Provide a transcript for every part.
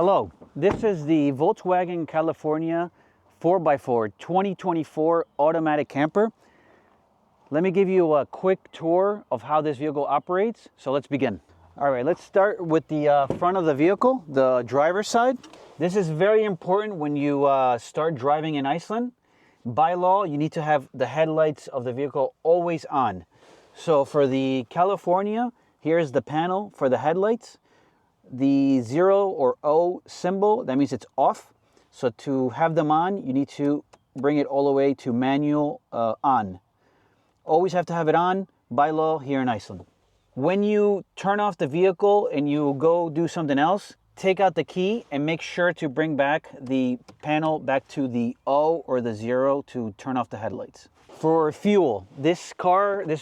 Hello, this is the Volkswagen California 4x4 2024 automatic camper. Let me give you a quick tour of how this vehicle operates. So let's begin. All right, let's start with the front of the vehicle, the driver's side. This is very important when you start driving in Iceland. By law, you need to have the headlights of the vehicle always on. So for the California, here's the panel for the headlights. The 0 or O symbol, that means it's off. So to have them on, you need to bring it all the way to manual on. Always have to have it on by law here in Iceland. When you turn off the vehicle and you go do something else, take out the key and make sure to bring back the panel back to the O or the 0 to turn off the headlights. For fuel, this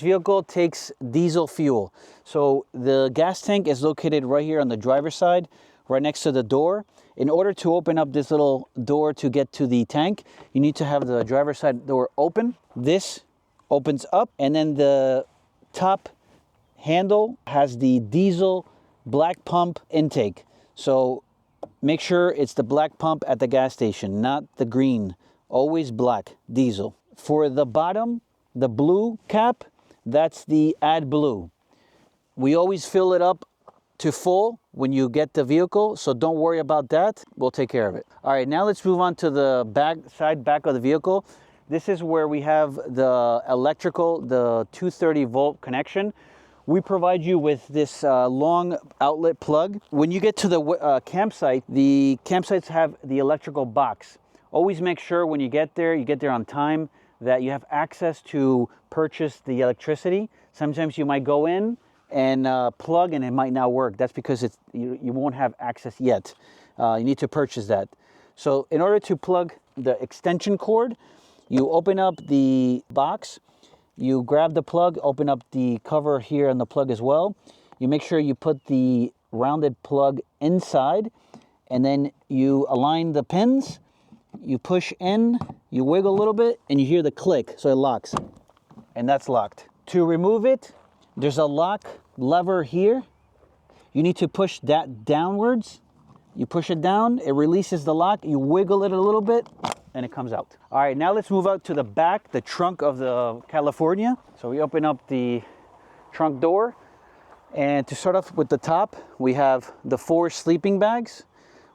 vehicle takes diesel fuel. So the gas tank is located right here on the driver's side, right next to the door. In order to open up this little door to get to the tank, you need to have the driver's side door open. This opens up, and then the top handle has the diesel black pump intake. So make sure it's the black pump at the gas station, not the green. Always black, diesel. For the bottom, the blue cap, that's the AdBlue. We always fill it up to full when you get the vehicle, so don't worry about that. We'll take care of it. All right, now let's move on to the back of the vehicle. This is where we have the electrical, the 230 volt connection. We provide you with this long outlet plug. When you get to the campsite, the campsites have the electrical box. Always make sure when you get there on time, that you have access to purchase the electricity. Sometimes you might go in and plug and it might not work. That's because you won't have access yet. You need to purchase that. So in order to plug the extension cord, you open up the box, you grab the plug, open up the cover here on the plug as well. You make sure you put the rounded plug inside, and then you align the pins. You push in, you wiggle a little bit, and you hear the click, so it locks. And that's locked. To remove it, there's a lock lever here. You need to push that downwards. You push it down, it releases the lock, you wiggle it a little bit, and it comes out. All right, now let's move out to the back, the trunk of the California. So we open up the trunk door, and to start off with the top, we have the 4 sleeping bags.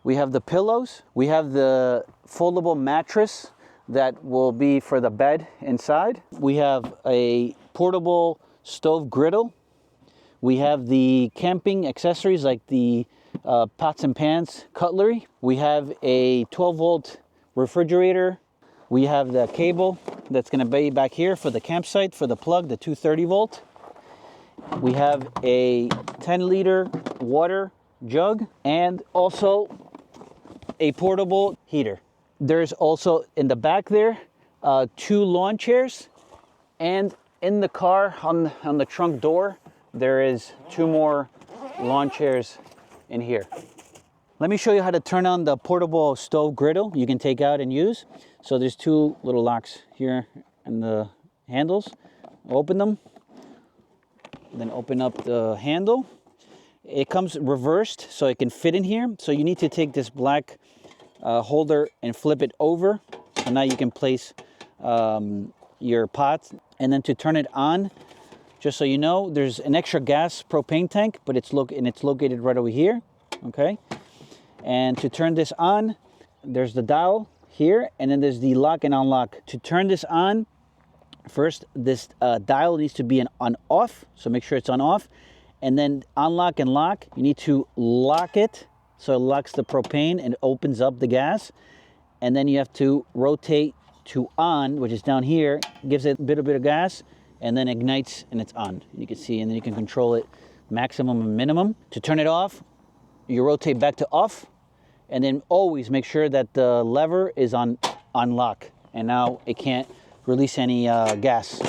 We have the pillows. We have the foldable mattress that will be for the bed inside. We have a portable stove griddle. We have the camping accessories like the pots and pans, cutlery. We have a 12 volt refrigerator. We have the cable that's gonna be back here for the campsite, for the plug, the 230 volt. We have a 10 liter water jug and also a portable heater. There's also in the back there 2 lawn chairs, and in the car on the trunk door there is 2 more lawn chairs in here. Let me show you how to turn on the portable stove griddle you can take out and use. So there's 2 little locks here in the handles. Open them, then open up the handle. It comes reversed so it can fit in here. So you need to take this black holder and flip it over. So now you can place your pot. And then to turn it on, just so you know, there's an extra gas propane tank, but it's located right over here, okay? And to turn this on, there's the dial here, and then there's the lock and unlock. To turn this on, first this dial needs to be on off, so make sure it's on off. And then unlock and lock, you need to lock it so it locks the propane and opens up the gas. And then you have to rotate to on, which is down here, gives it a bit of gas, and then ignites and it's on. You can see, and then you can control it maximum and minimum. To turn it off, you rotate back to off, and then always make sure that the lever is on lock. And now it can't release any gas.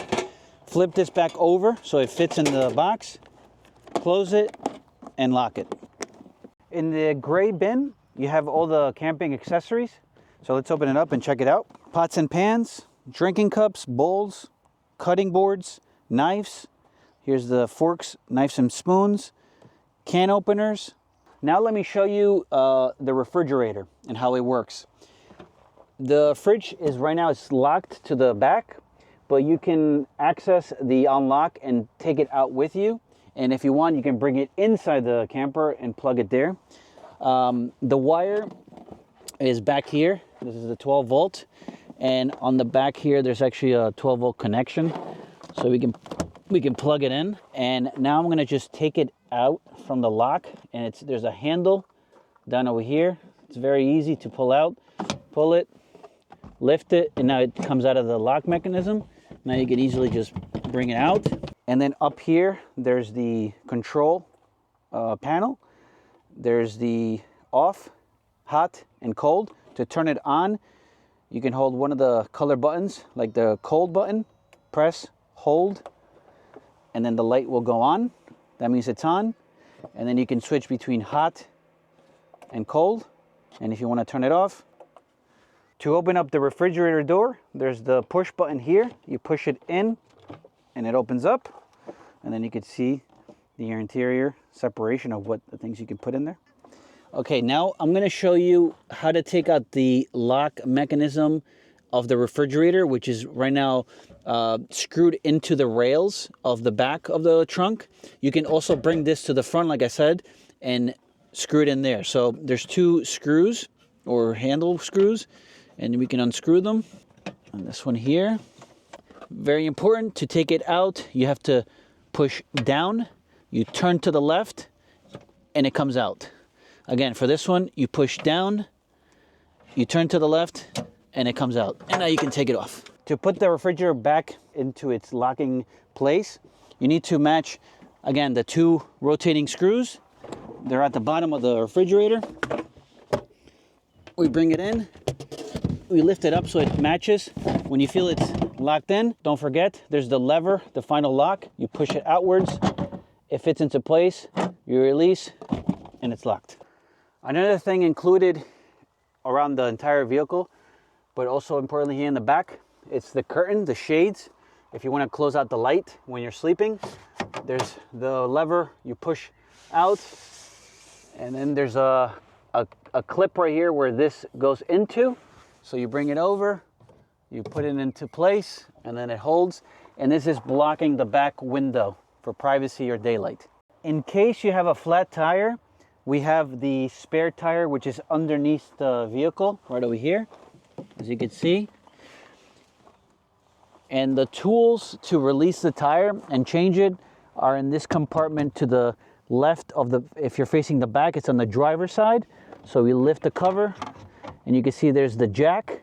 Flip this back over so it fits in the box. Close it and lock it. In the gray bin, you have all the camping accessories. So let's open it up and check it out. Pots and pans, drinking cups, bowls, cutting boards, knives. Here's the forks, knives and spoons, can openers. Now let me show you the refrigerator and how it works. The fridge is right now, it's locked to the back, but you can access the unlock and take it out with you. And if you want, you can bring it inside the camper and plug it there. The wire is back here. This is a 12 volt. And on the back here, there's actually a 12 volt connection. So we can plug it in. And now I'm gonna just take it out from the lock. And there's a handle down over here. It's very easy to pull out. Pull it, lift it, and now it comes out of the lock mechanism. Now you can easily just bring it out. And then up here, there's the control panel. There's the off, hot, and cold. To turn it on, you can hold one of the color buttons, like the cold button, press, hold, and then the light will go on. That means it's on. And then you can switch between hot and cold. And if you want to turn it off, to open up the refrigerator door, there's the push button here. You push it in and it opens up. And then you can see the interior separation of what the things you can put in there. Okay, now I'm going to show you how to take out the lock mechanism of the refrigerator, which is right now screwed into the rails of the back of the trunk. You can also bring this to the front, like I said, and screw it in there. So there's two screws or handle screws, and we can unscrew them. And this one here, very important to take it out. You have to push down, you turn to the left, and it comes out. Again, for this one, you push down, you turn to the left, and it comes out. And now you can take it off. To put the refrigerator back into its locking place, you need to match, again, the two rotating screws. They're at the bottom of the refrigerator. We bring it in, we lift it up so it matches. When you feel it's locked in, don't forget, there's the lever, the final lock. You push it outwards, it fits into place, you release, and it's locked. Another thing included around the entire vehicle, but also importantly here in the back, it's the curtain, the shades. If you want to close out the light when you're sleeping, there's the lever you push out, and then there's a clip right here where this goes into. So you bring it over, you put it into place, and then it holds. And this is blocking the back window for privacy or daylight. In case you have a flat tire, we have the spare tire, which is underneath the vehicle, right over here, as you can see. And the tools to release the tire and change it are in this compartment to the left of the, if you're facing the back, it's on the driver's side. So we lift the cover, and you can see there's the jack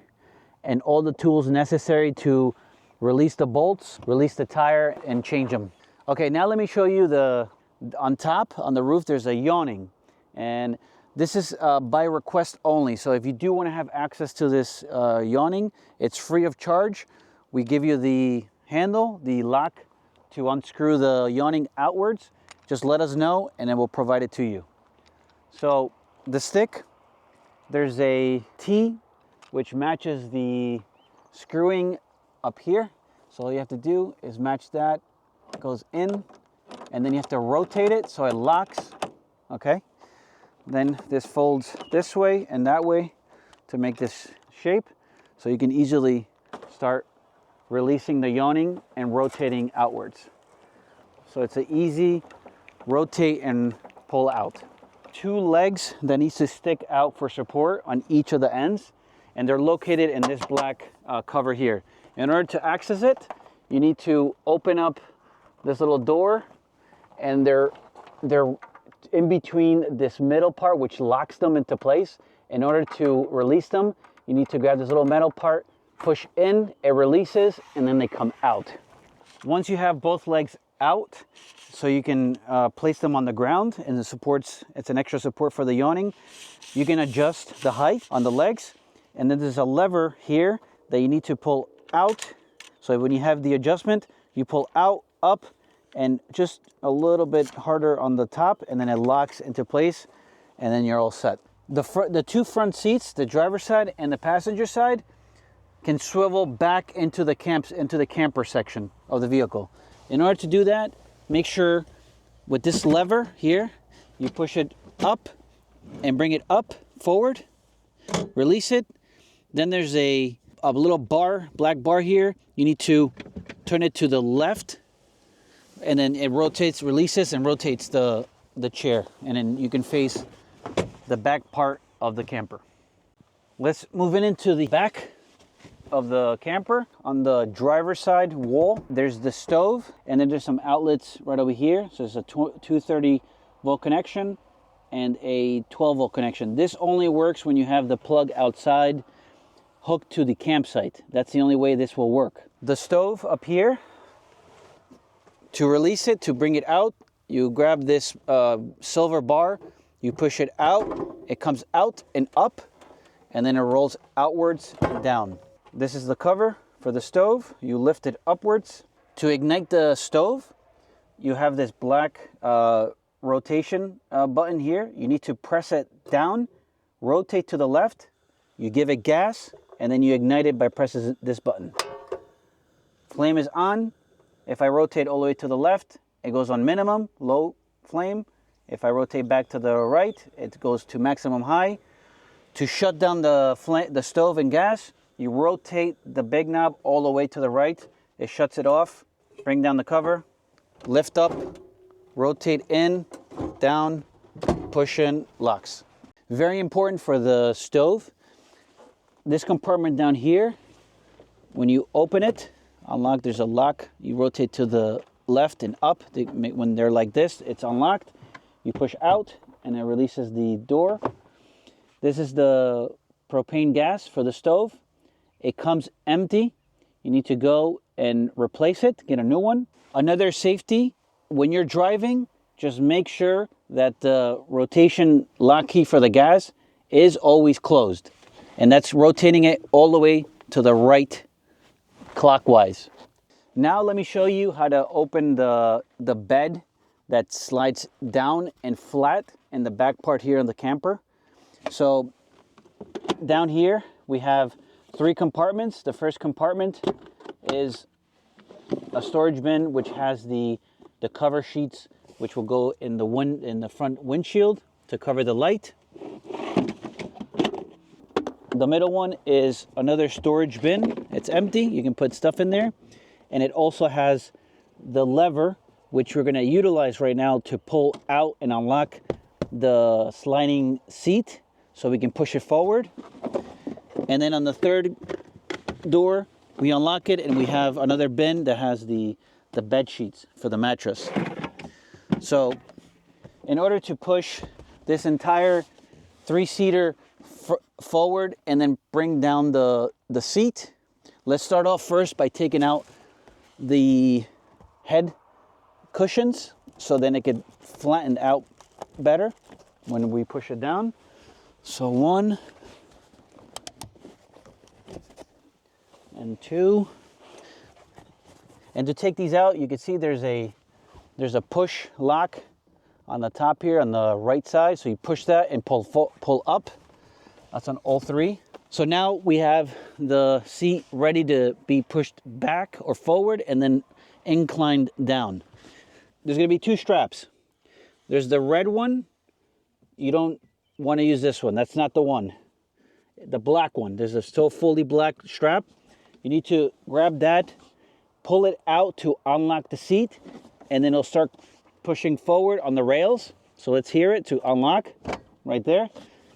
and all the tools necessary to release the bolts, release the tire, and change them. Okay, now let me show you on top, on the roof, there's a yawning. And this is by request only. So if you do want to have access to this yawning, it's free of charge. We give you the handle, the lock to unscrew the yawning outwards. Just let us know and then we'll provide it to you. So the stick, there's a T which matches the screwing up here. So all you have to do is match that, it goes in, and then you have to rotate it so it locks, okay? Then this folds this way and that way to make this shape. So you can easily start releasing the yawning and rotating outwards. So it's an easy rotate and pull out. Two legs that needs to stick out for support on each of the ends, and they're located in this black cover here. In order to access it, you need to open up this little door, and they're in between this middle part, which locks them into place. In order to release them, you need to grab this little metal part, push in, it releases, and then they come out. Once you have both legs out, so you can place them on the ground, and the supports, it's an extra support for the yawning. You can adjust the height on the legs, and then there's a lever here that you need to pull out. So when you have the adjustment, you pull out, up, and just a little bit harder on the top, and then it locks into place, and then you're all set. The two front seats, the driver's side and the passenger side, can swivel back into the camper section of the vehicle. In order to do that, make sure with this lever here, you push it up and bring it up, forward, release it. Then there's a little bar, black bar here. You need to turn it to the left, and then it rotates, releases, and rotates the chair. And then you can face the back part of the camper. Let's move into the back of the camper. On the driver's side wall, there's the stove, and then there's some outlets right over here. So there's a 230 volt connection and a 12 volt connection. This only works when you have the plug outside hooked to the campsite. That's the only way this will work. The stove up here, to release it, to bring it out, you grab this silver bar, you push it out, it comes out and up, and then it rolls outwards and down. This is the cover for the stove. You lift it upwards. To ignite the stove, you have this black rotation button here. You need to press it down, rotate to the left, you give it gas, and then you ignite it by pressing this button. Flame is on. If I rotate all the way to the left, it goes on minimum, low flame. If I rotate back to the right, it goes to maximum high. To shut down the stove and gas, you rotate the big knob all the way to the right. It shuts it off. Bring down the cover, lift up, rotate in, down, push in, locks. Very important for the stove. This compartment down here, when you open it, unlock, there's a lock. You rotate to the left and up. When they're like this, it's unlocked. You push out and it releases the door. This is the propane gas for the stove. It comes empty. You need to go and replace it, get a new one. Another safety, when you're driving, just make sure that the rotation lock key for the gas is always closed. And that's rotating it all the way to the right clockwise. Now let me show you how to open the bed that slides down and flat in the back part here in the camper. So down here we have 3 compartments. The first compartment is a storage bin which has the cover sheets which will go in the front windshield to cover the light. The middle one is another storage bin. It's empty. You can put stuff in there. And it also has the lever which we're going to utilize right now to pull out and unlock the sliding seat so we can push it forward. And then on the third door, we unlock it and we have another bin that has the bed sheets for the mattress. So in order to push this entire 3-seater forward and then bring down the seat, let's start off first by taking out the head cushions so then it could flatten out better when we push it down. So 1 and 2. And to take these out, you can see there's a push lock on the top here on the right side. So you push that and pull up. That's on all 3. So now we have the seat ready to be pushed back or forward and then inclined down. There's going to be 2 straps. There's the red one. You don't want to use this one. That's not the one. The black one. There's a still fully black strap. You need to grab that, pull it out to unlock the seat, and then it'll start pushing forward on the rails. So let's hear it to unlock right there.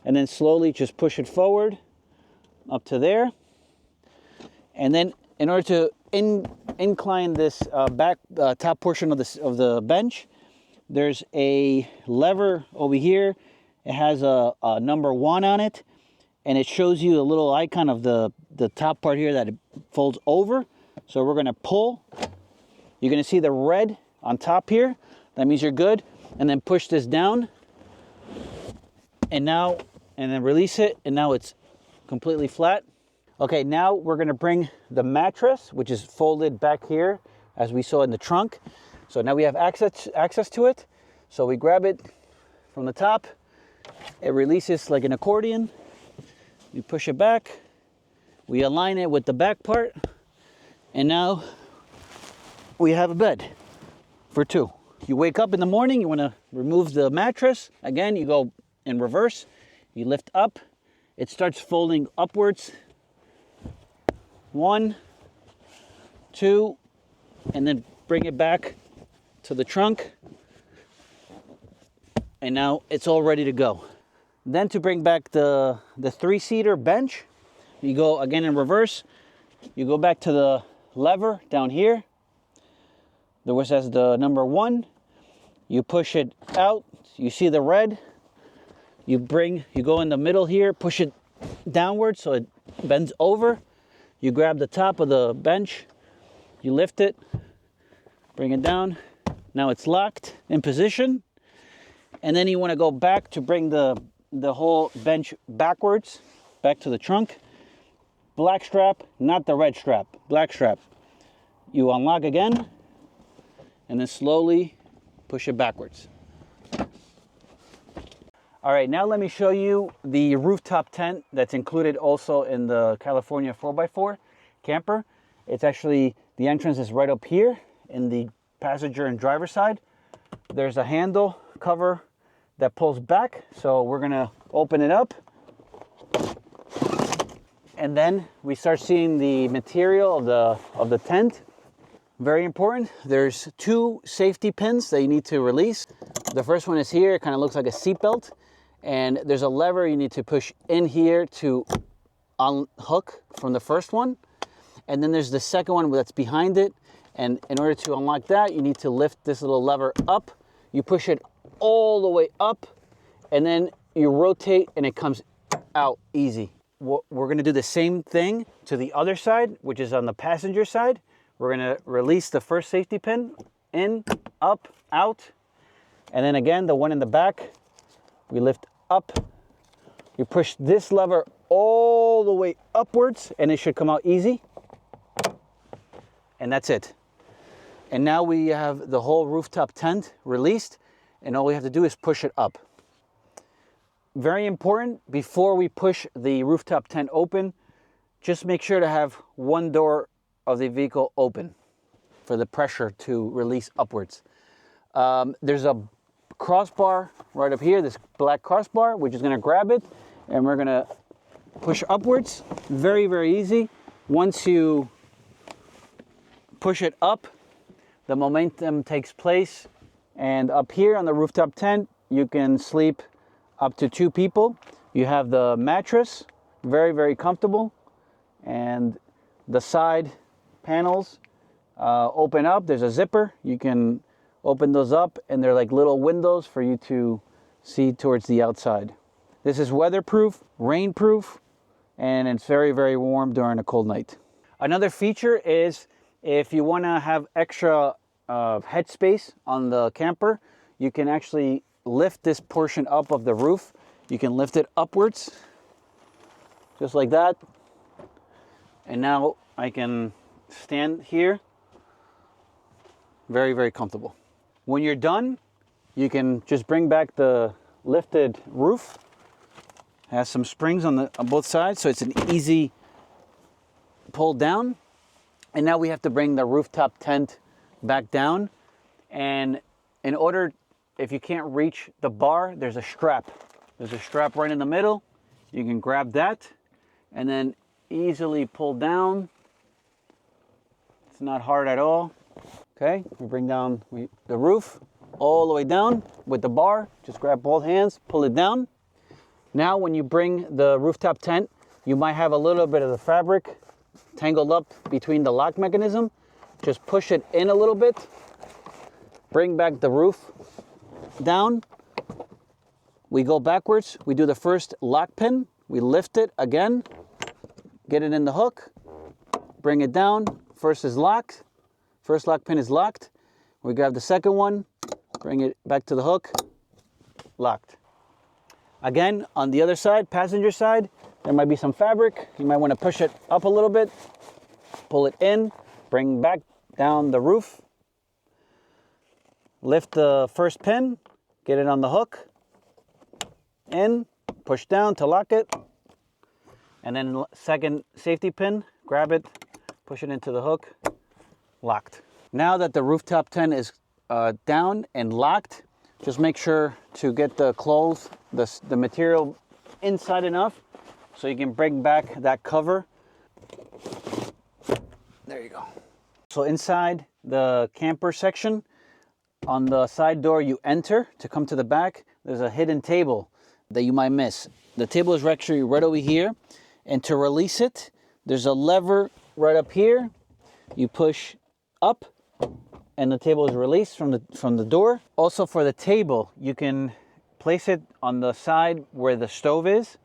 And then slowly just push it forward up to there. And then in order to incline this back top portion of the bench, there's a lever over here. It has a number 1 on it, and it shows you a little icon of the top part here that it folds over. So we're going to pull. You're going to see the red on top here. That means you're good. And then push this down. And then release it. And now it's completely flat. Okay, now we're going to bring the mattress, which is folded back here, as we saw in the trunk. So now we have access to it. So we grab it from the top. It releases like an accordion. You push it back. We align it with the back part. And now we have a bed for 2. You wake up in the morning, you want to remove the mattress. Again, you go in reverse. You lift up, it starts folding upwards. 1, 2, and then bring it back to the trunk. And now it's all ready to go. Then to bring back the 3-seater bench, you go again in reverse. You go back to the lever down here. There was as the number 1. You push it out. You see the red. You go in the middle here, push it downward so it bends over. You grab the top of the bench. You lift it, bring it down. Now it's locked in position. And then you want to go back to bring the whole bench backwards, back to the trunk. Black strap, not the red strap, black strap. You unlock again, and then slowly push it backwards. All right, now let me show you the rooftop tent that's included also in the California 4x4 camper. It's actually, the entrance is right up here in the passenger and driver side. There's a handle cover that pulls back, so we're gonna open it up. And then we start seeing the material of the tent. Very important, there's 2 safety pins that you need to release. The first one is here, it kind of looks like a seat belt. And there's a lever you need to push in here to unhook from the first one. And then there's the second one that's behind it. And in order to unlock that, you need to lift this little lever up. You push it all the way up, and then you rotate and it comes out easy. We're gonna do the same thing to the other side, which is on the passenger side. We're gonna release the first safety pin, in, up, out. And then again, the one in the back, we lift up. You push this lever all the way upwards and it should come out easy. And that's it. And now we have the whole rooftop tent released, and all we have to do is push it up. Very important, before we push the rooftop tent open, just make sure to have one door of the vehicle open for the pressure to release upwards. There's a crossbar right up here, this black crossbar. We're just gonna grab it and we're gonna push upwards. Very, very easy. Once you push it up, the momentum takes place, and up here on the rooftop tent, you can sleep up to 2 people. You have the mattress, very, very comfortable, and the side panels open up. There's a zipper. You can open those up, and they're like little windows for you to see towards the outside. This is weatherproof, rainproof, and it's very, very warm during a cold night. Another feature is if you want to have extra headspace on the camper, you can actually lift this portion up of the roof. You can lift it upwards, just like that. And now I can stand here. Very, very comfortable. When you're done, you can just bring back the lifted roof. It has some springs on both sides, so it's an easy pull down. And now we have to bring the rooftop tent back down. And in order, if you can't reach the bar, there's a strap. There's a strap right in the middle. You can grab that and then easily pull down. It's not hard at all. Okay, we bring down the roof all the way down with the bar. Just grab both hands, pull it down. Now when you bring the rooftop tent, you might have a little bit of the fabric tangled up between the lock mechanism. Just push it in a little bit. Bring back the roof down. We go backwards. We do the first lock pin. We lift it again. Get it in the hook. Bring it down. First is locked. First lock pin is locked. We grab the second one. Bring it back to the hook. Locked. Again, on the other side, passenger side, there might be some fabric. You might want to push it up a little bit, pull it in, bring back down the roof, lift the first pin, get it on the hook, in, push down to lock it, and then second safety pin, grab it, push it into the hook, locked. Now that the rooftop tent is down and locked, Just make sure to get the clothes, the material inside enough so you can bring back that cover. There you go. So inside the camper section, on the side door you enter to come to the back, there's a hidden table that you might miss. The table is actually right over here, and to release it, there's a lever right up here. You push up and the table is released from the door. Also for the table, you can place it on the side where the stove is.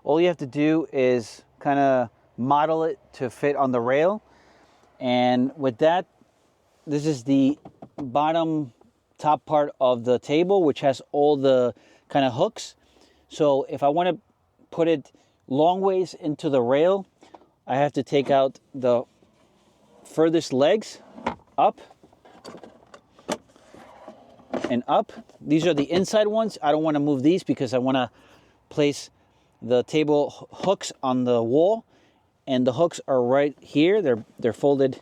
All you have to do is kind of model it to fit on the rail. And with that, this is the bottom top part of the table, which has all the kind of hooks. So if I want to put it long ways into the rail, I have to take out the furthest legs up and up. These are the inside ones. I don't want to move these because I want to place the table hooks on the wall, and the hooks are right here. They're folded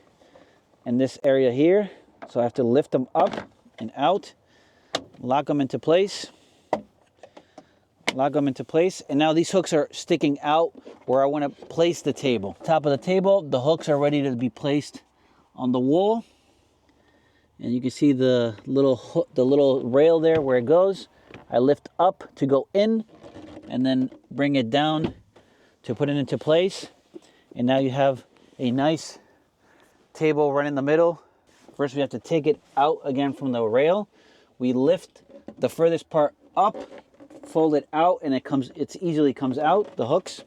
in this area here. So I have to lift them up and out, lock them into place, and now these hooks are sticking out where I want to place the table. Top of the table, the hooks are ready to be placed on the wall. And you can see the little rail there where it goes. I lift up to go in and then bring it down to put it into place. And now you have a nice table right in the middle. First we have to take it out again from the rail. We lift the furthest part up, fold it out, and it easily comes out, the hooks.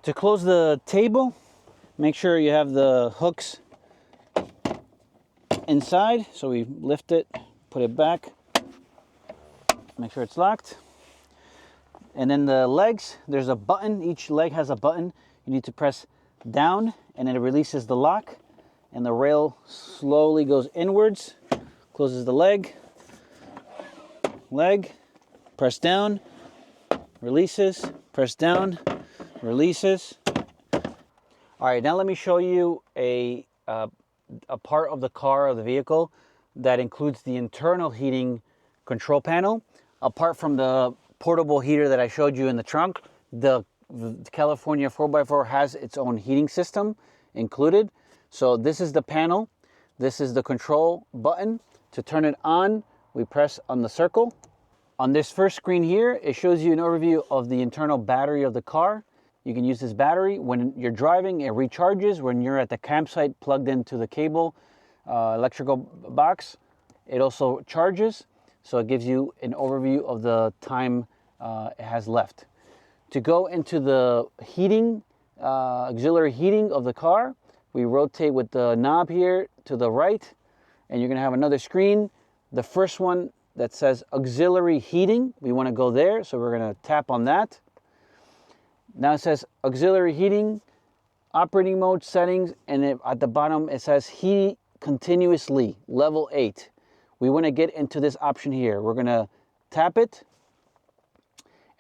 To close the table, make sure you have the hooks inside. So we lift it, put it back, make sure it's locked. And then the legs, there's a button. Each leg has a button. You need to press down and then it releases the lock, and the rail slowly goes inwards, closes the leg, press down, releases, press down, releases. All right, now let me show you a part of the car or the vehicle that includes the internal heating control panel. Apart from the portable heater that I showed you in the trunk, the California 4x4 has its own heating system included. So this is the panel. This is the control button. To turn it on, we press on the circle. On this first screen here, it shows you an overview of the internal battery of the car. You can use this battery when you're driving. It recharges when you're at the campsite plugged into the cable electrical box. It also charges, so it gives you an overview of the time it has left. To go into the heating, auxiliary heating of the car, we rotate with the knob here to the right, and you're gonna have another screen. The first one that says auxiliary heating, we wanna go there, so we're gonna tap on that. Now it says auxiliary heating, operating mode, settings, and at the bottom it says heat continuously, level 8. We wanna get into this option here. We're gonna tap it,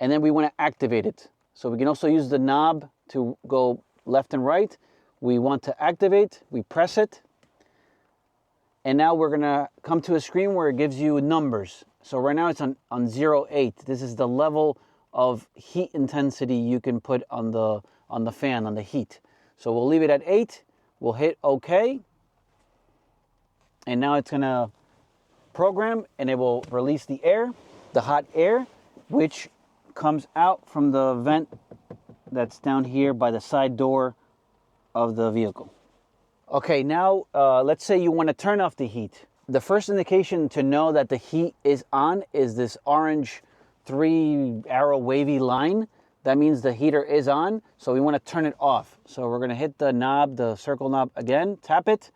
and then we wanna activate it. So we can also use the knob to go left and right. We want to activate, we press it, and now we're gonna come to a screen where it gives you numbers. So right now it's on 0.8. This is the level of heat intensity you can put on the fan, on the heat. So we'll leave it at 8, we'll hit OK, and now it's gonna program and it will release the air, the hot air, which comes out from the vent that's down here by the side door of the vehicle. Okay, now let's say you want to turn off the heat. The first indication to know that the heat is on is this orange 3-arrow wavy line. That means the heater is on, so we want to turn it off. So we're going to hit the knob, the circle knob again, tap it.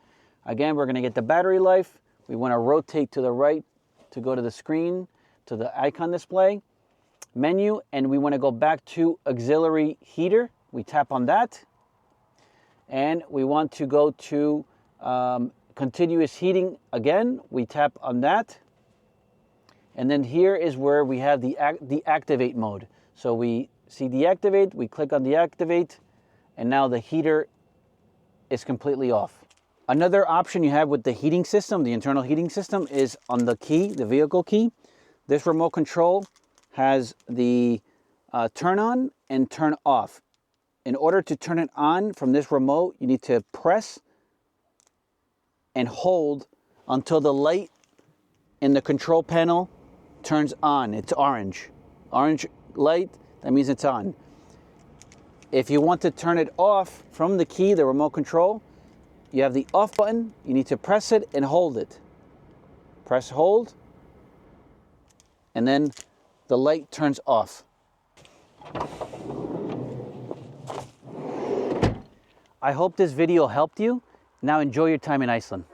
Again, we're going to get the battery life. We want to rotate to the right to go to the screen, to the icon display, menu, and we want to go back to auxiliary heater. We tap on that, and we want to go to continuous heating again. We tap on that, and then here is where we have the activate mode. So we see deactivate, we click on deactivate, and now the heater is completely off. Another option you have with the heating system, the internal heating system, is on the key, the vehicle key. This remote control has the turn on and turn off. In order to turn it on from this remote, you need to press and hold until the light in the control panel turns on. It's orange. Orange light, that means it's on. If you want to turn it off from the key, the remote control, you have the off button. You need to press it and hold it. Press hold, and then the light turns off. I hope this video helped you. Now enjoy your time in Iceland.